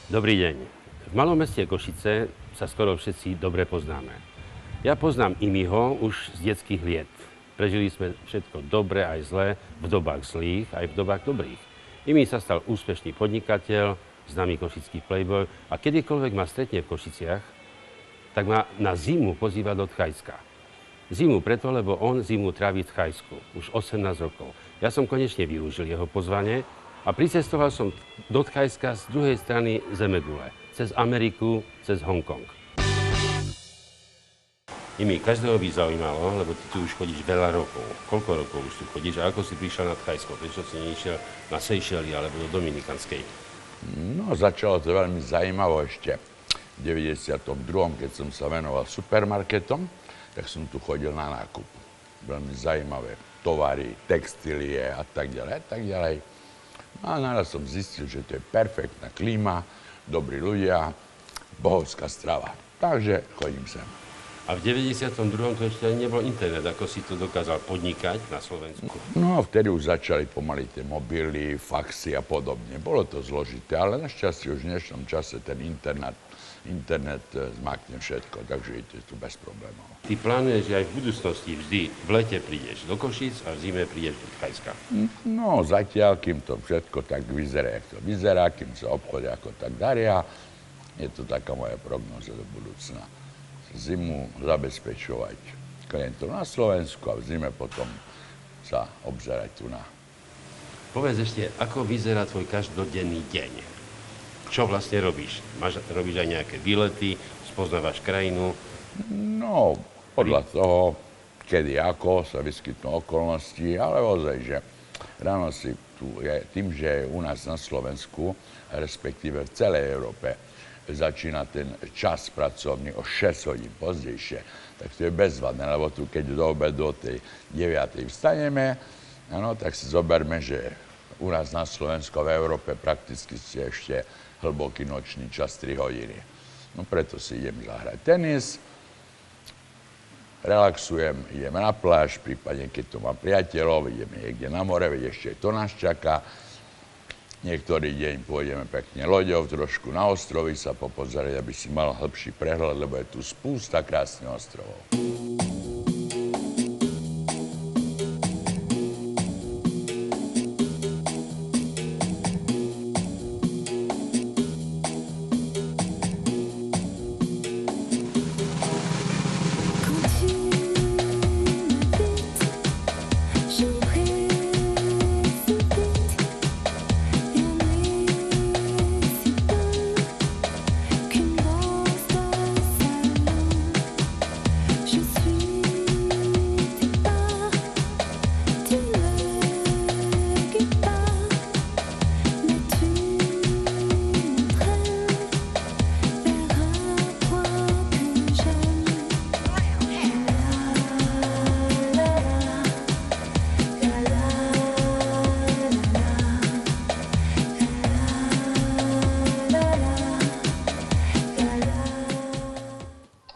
Dobrý deň. V malom meste Košice sa skoro všetci dobre poznáme. Ja poznám Imiho už z detských liet. Prežili sme všetko dobré aj zlé, v dobách zlých aj v dobách dobrých. Imi sa stal úspešný podnikateľ, známy košický playboy a kedykoľvek ma stretne v Košiciach, tak ma na zimu pozýva do Thajska. Zimu preto, lebo on zimu tráví v Thajsku už 18 rokov. Ja som konečne využil jeho pozvanie a pricestoval som do Thajska z druhej strany Zemegule, cez Ameriku, cez Hongkong. Imi, každého by zaujímalo, lebo ty tu už chodíš veľa rokov. Koľko rokov už tu chodíš a ako si prišiel na Thajsko? Prečo si nešiel na Seychely alebo do Dominikanskej? No, začalo to veľmi zaujímavo ešte v 92., keď som sa venoval supermarketom, tak som tu chodil na nákup. Veľmi zaujímavé tovary, textílie a tak ďalej, a tak ďalej. No a naraz som zistil, že to je perfektná klíma, dobrí ľudia, bohovská strava. Takže chodím sem. A v 92. to ešte ani nebol internet, ako si to dokázal podnikať na Slovensku? No a vtedy už začali pomaly tie mobily, faxy a podobne. Bolo to zložité, ale našťastie už v dnešnom čase ten internet zmakne všetko, takže je tu bez problémov. Ty plánuješ, že aj v budúcnosti vždy v lete prídeš do Košíc a v zime prídeš do Thajska? No zatiaľ, kým to všetko tak vyzerá, jak to vyzerá, kým sa obchody ako tak daria, je to taká moja prognóza do budúcna. Zimu zabezpečovať klientov na Slovensku a v zime potom sa obzerať tu na. Povedz ešte, ako vyzerá tvoj každodenný deň? Čo vlastne robíš? Robíš aj nejaké výlety, spoznávaš krajinu? No, podľa toho, kedy ako sa vyskytnú okolnosti, ale ozaj, že ráno si tu je tým, že u nás na Slovensku, respektíve v celej Európe, začína ten čas pracovný o 6 hodín pozdejšie, tak to je bezvadné, lebo tu, keď do obedu o tej 9. vstaneme, ano, tak si zoberme, že u nás na Slovensku a v Európe prakticky ste ešte hlboký nočný čas 3 hodiny. No preto si idem zahrať tenis, relaxujem, ideme na pláž, prípadne keď tu mám priateľov, ideme niekde na more, veď ešte to nás čaká. Niektorý deň pôjdeme pekne loďou trošku na ostrovy sa popozerať, aby si mal hĺbší prehľad, lebo je tu spústa krásnych ostrovov.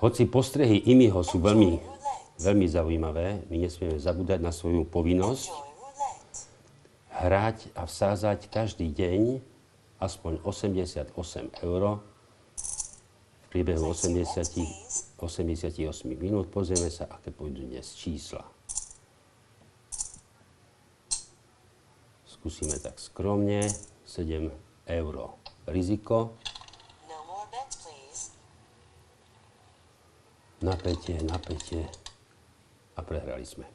Hoci postrehy Imiho sú veľmi zaujímavé, my nesmieme zabúdať na svoju povinnosť hrať a vsázať každý deň aspoň 88 € v priebehu 88 minút. Pozrieme sa, aké pôjdu dnes čísla. Skúsime tak skromne, 7 € riziko. Napätie a prehrali sme.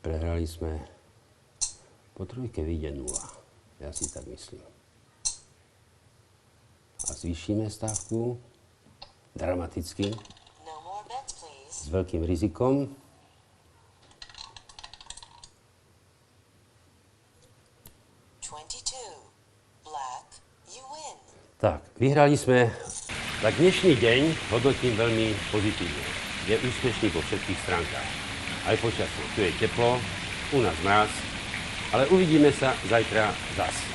Prehrali sme, po trojke vyjde 0, ja si tak myslím. A zvýšime stávku dramaticky, s veľkým rizikom. Tak, vyhrali sme. Tak dnešný deň hodnotím veľmi pozitívne. Je úspešný po všetkých stránkach. Aj počasie. Tu je teplo, u nás mráz, ale uvidíme sa zajtra zas.